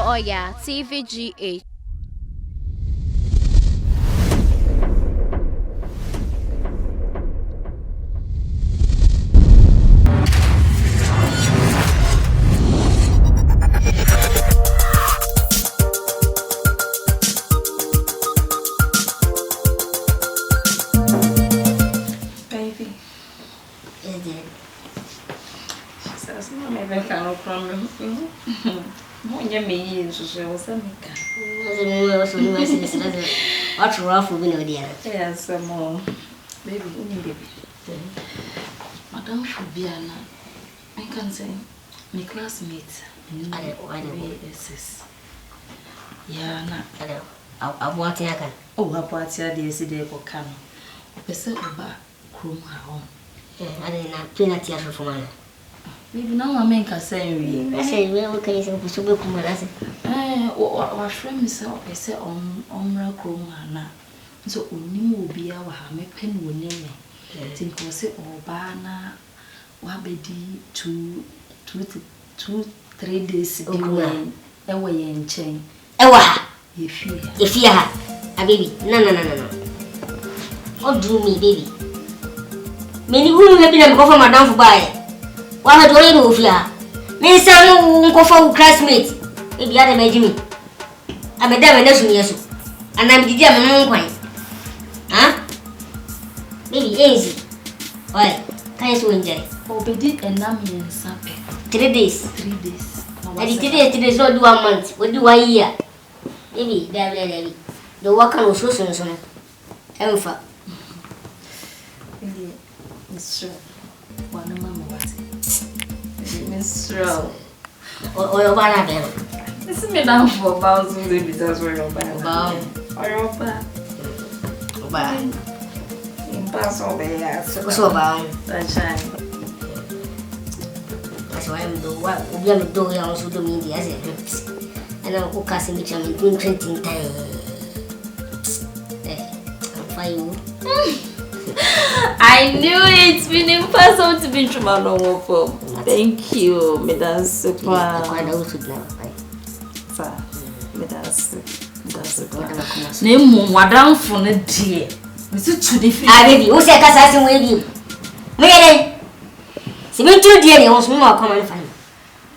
Oyaa, Tvgh. What's rough with me, dear? Yes, more. Baby, Madame should be an I can say, my classmates. I SS. Yeah, I want to. Oh, I bought here the yesterday for come. A set of back, chrome her home. I didn't have peanut theatre for mine. Maybe now I make a saying. I say, well, okay, so we should go from our friend is I say on chrome now. So only will be our hammer pen will name me. Think was it or banner, wabedi 2-3 days away in chain. If you have a baby, no. What do me, baby? Many women have been go for Madame for buy. What had already over here? Me say no go for classmates. Maybe I imagine me. I'm a damn nation, and I'm the damn one. Huh? Baby, easy. Why? Can you enjoy? Obedi and Nami and Sape. 3 days. 3 days. And 3 days, not do 1 month. What do 1 year? Baby, baby. The work on so soon. Elfa. Miss Suro. One mama was it? Miss Suro. Or your banana. This is me down for about 2 days as well. Or your back. Bye. Pass over here. So about sunshine. That's why I'm doing what we are doing also the media as it. And I'm focusing which I'm doing 20 time. I knew it's been impossible to be through my normal form. Thank you, Madam Super. Name Madam for the dear. Ah, baby, who said assassin with you? Really? See me too, dear, you was more common fun.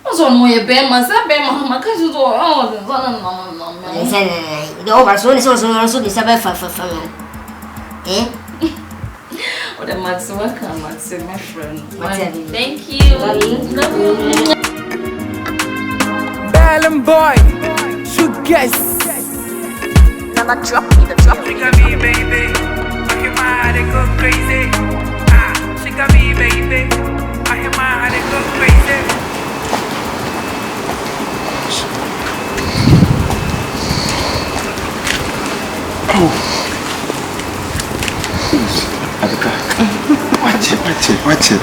Also, my bear must have been my cousin. Oh, the oversoon is also the suburb for family. Eh? What a match, welcome, my friend. Thank you. Bellum boy, should guess. Now drop me. She got me, baby. I hear my heart go crazy. She got me, baby. I hear my heart go crazy. Oh. Abika. Watch it.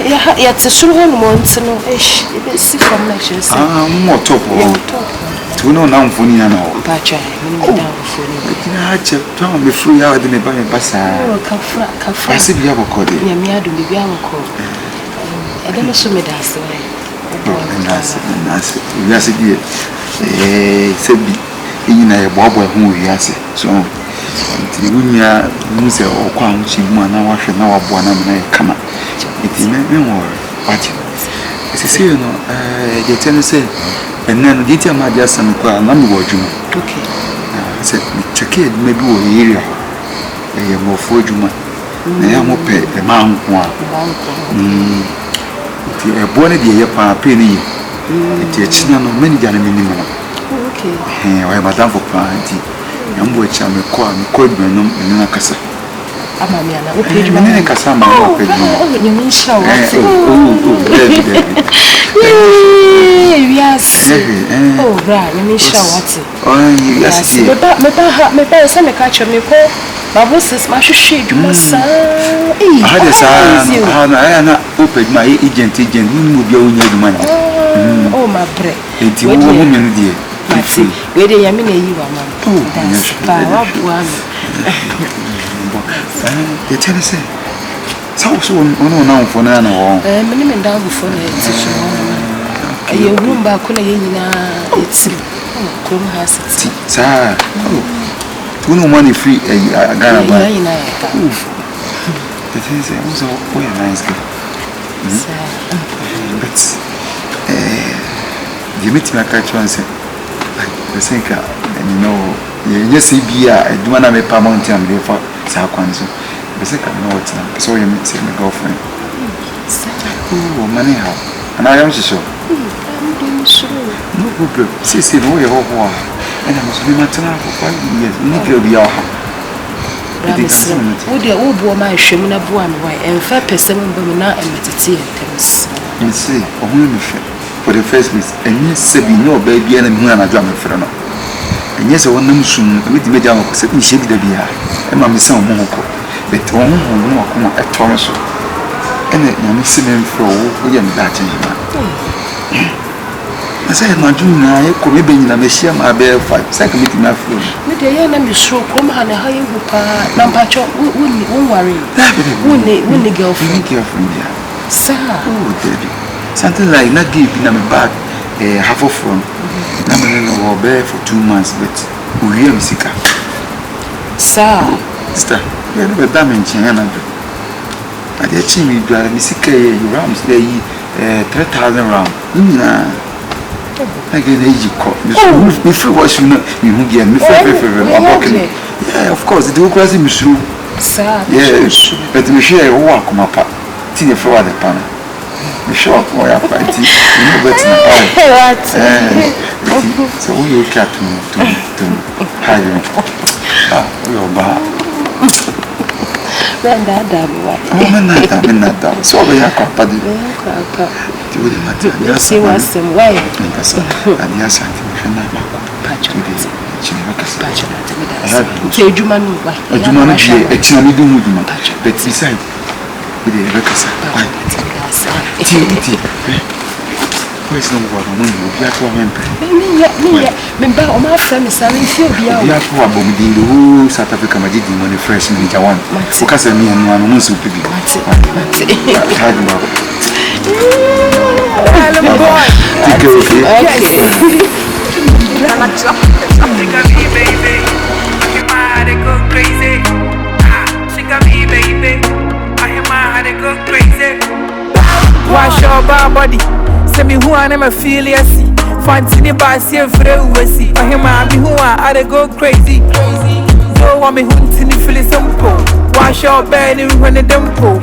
Yeah, it's a Suro month, no. It's from lectures. More top. To know now for you know. Bacha, I check Tom before you had the Baba Bassa. Kafra. I see you have a code. Yamia do be a call. I don't know so many days. And that's it. Yes, it is. Said in a bob who he has it. So, Tibunia, Musa or Quam, she won our wash and our Buana come up. It is no watch. As I say, you know, the tenant said. And then the detail my dear son, I'm watching. Okay. I said, check it, maybe we're here. I am more for you. I am more pay the mount one. A bonnet dear penny. It is not many gentlemen. Okay. I am Madame for Party. I'm watching a call and cold Benum in Nakasa. Amamiana, okay, you mean Cassama? You mean show? Yes. Oh, right, you mean show what? Oh, yes. Me person a catch me call. Babu says, my shade, you must say. I had a son. I am not open my agent who will be on your money. Oh, my bread. It's a woman, dear. Where do you mean you are, man? Oh, the tennis say, so no for none. Minimum down before the room back when it's Come has it. Sir. Oh. Tu no money free Ghana ba. The thing is also quite a nice girl. But you meet me catch one say the think and you know you see be I do want to make a mountain and there for Sakwanso. The second know what so you meet my girlfriend. Oh, money how? And I am sure. No problem. See, no, you're all. And I must be maternal for 5 years. You need to be our house. Would you all my shimmer one way and 5% women now and meditate? You see, for the first place, and yes, say no baby and a drum for no. And yes, I want them soon with the medium of setting shake the beer. And my son Monko, but one who walk at Thomas. And I'm missing him for William Batty. I said, my junior, I could be in a machine, my bear 5 seconds in my food. With the young and Suro, come and hire you, Nampacho, won't worry. Wouldn't the girlfriend, sir? Oh, Debbie. Something like not giving them a bag, half of one. I'm a bear for 2 months, but we are sick. Sir, sister, you have a damage in another. I did see me drive me sick, rounds, 3,000 rounds. I get age call. Before what you know, you get me favorite. Yeah, of course, the democracy is true. Sir, yes, but we share walk my part. See the floor the panel. The shop or your party, you know better. So we will cat to hide you. Ah, we are bad. Then that, I'm not so we are company. You see what's some way. And yes, I think patch say Juman, actually do movement, but beside with the Rebecca. Where's no one when you be at home? Remember, my family selling few beer. We are poor, but we do who South Africa did money fresh in Jawan. Because I mean, one month will be. Wash your body. Send me who I never feel yes. Fantini by see for see. I hear my who I go crazy. So I me hunting feel it simple. Wash your bed when the dimple.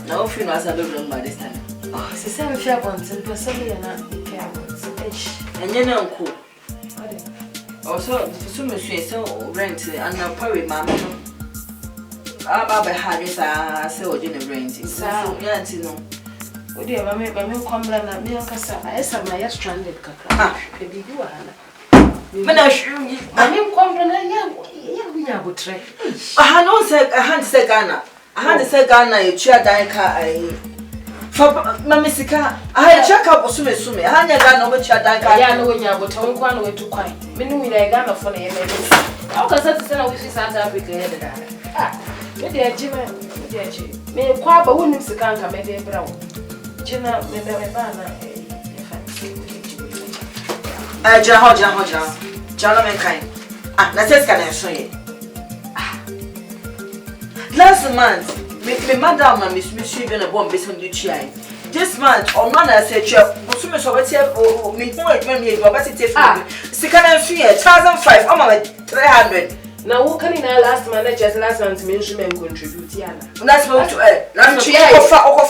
Now, if you know, I don't by this time. Oh, she said if you want to personally and not care and you know, cool. Also, so much rent and now pay mamma. I'm behind this, I saw you in rent. So, yeah, you know. Oh, dear, I make my milk complain at me. I said my stranded cacra. Baby, you are. When I show you, I mean, complain, yeah, we are good tray. I don't say a hand say Ghana. I had to say Ghana, you chair dying car. For Mamma, I check up or sume. I had Ghana over chair dying car. I know when you are but one way to quiet. Meaning with a Ghana for a how can such a son of South Africa? Ah, dear Jim, dear Jim. May a quab a woman to can't come a brown. Jenna, may never banner. Jalaman kind. Ah, that's it, can I show you? Last month, me madam and Miss Miss even a bomb based on the chair. This month, or man, I said, but so much of it, or me, when you go back to take second and 1,005, I'm like 300. Now, who can in our last managers last month mention and contribute? That's what to that's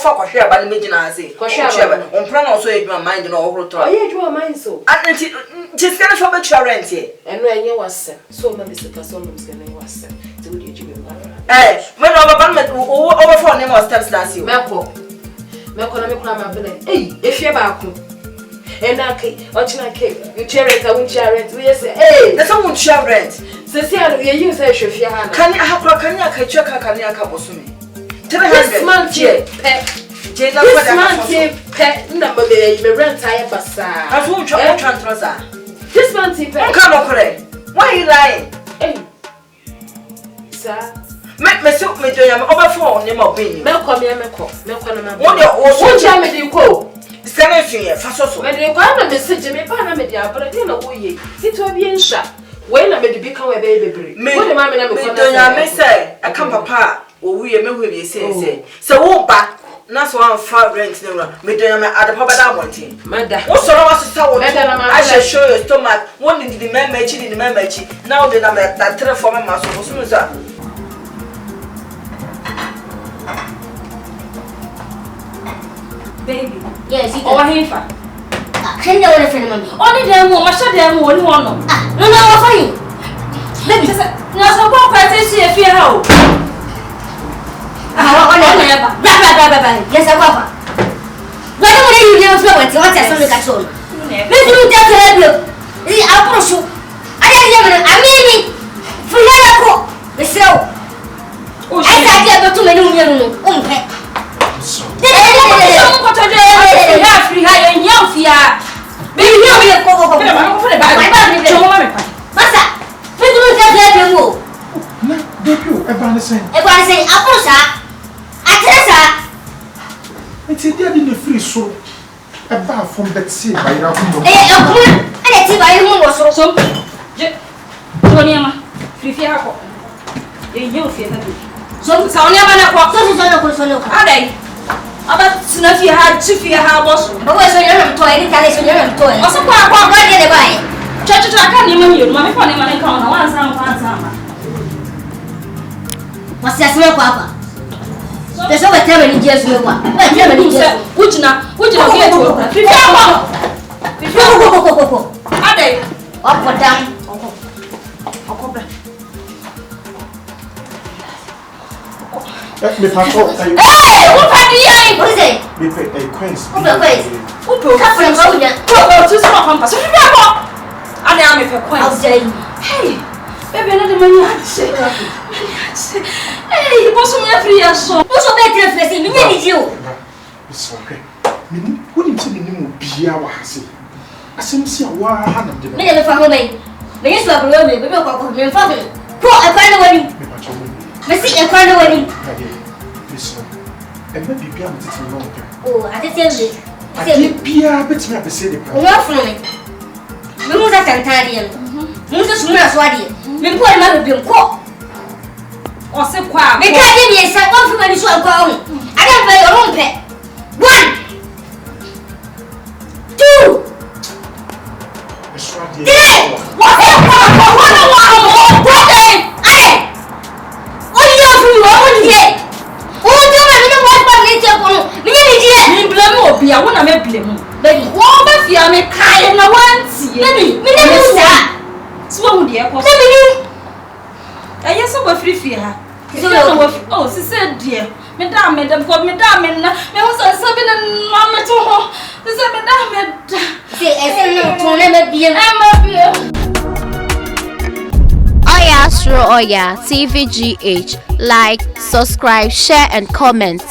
for share by the median. I say, for sure, on plan also, your mind and all road. Oh, yeah, you are mine so. And just kind of about your rent here. And when you was so many persons can I was eh, when over for name of steps last year. Melko, hey, if you're back. And okay, what you share it, I won't share it. We say, hey, that's all won't share rent. Cecilia, you use a chef. Can you have a canya cabosumi? This month, this month, pet number, you rent tire bassa. I won't try to transfer. This man tip. Come on, why are you lying? Hey, sir. Me so me do am over phone ni mo bin. Me come here, me come na me. What you What jam me dey go? Send you faso so. Me dey go na message me pa na me dey abra dey na wo ye. Tito bi nsha. Wei na me dey bi kan we be bebre. Wo dey ma me na me come na. Me do am me say I come papa wo wiye me hu bi say. So wo ba na so am fa rent na me do am adapo bada montin. Mada. Wo so na wa so wo. I shall show you stomach. One need the member chi. Now the na me that three for me ma so so. Baby. Yes, you Oh, Hifa. Can you want to friend mommy? Only them who must have them only one. No, what for you? Baby, no, so what I say if you how? Yes, I will. Why don't you never flow with what I saw the castle? Let's do that to help you. I'll push you. I mean, for your the show. I can't get too many. About Snuffy had to fear how was. But where's your toy? Your toy. Also, I get it by. Church, I can't even hear my funny money come on one sound. What's that smell, Papa? There's over 10 years. Which now? Which you get to? Are they up or down? Me pass up. Hey, what are you? What is it? Me pay a quince. What the face? Who put up from Sonia? Go to some compass. And I am a quaint. Hey, baby, another money. Hey, you must be free as so. What's your better face? You need you. It's okay. Who didn't see the name of Pia Wahasi? I seem to see a war hand of the me never found me. Me used to have a room, we don't go to family. Poor, I find a wedding. Me see a find a wedding. Listen, and maybe Pia will take a long time. Oh, I didn't tell you. I did Pia, but me have to say the price. What from me? Me was at Tantadian. Me just me as wadi. Me poor man be ko. Or say kwa. Me can't give me a second for me so go on. I don't pay your own pay. 1 2 3 What the I want to make blame. Baby, what if you are me kind na wanti? Baby, me na musa. So what dear? Baby, I yes so free fear. Oh, she said dear. Me damn me dem for me damn me na. Me was sabi na mama to ho. She said me damn me. Say I no to na me bien. Oyaa, Suro, Oyaa, Tvgh. Like, subscribe, share and comment.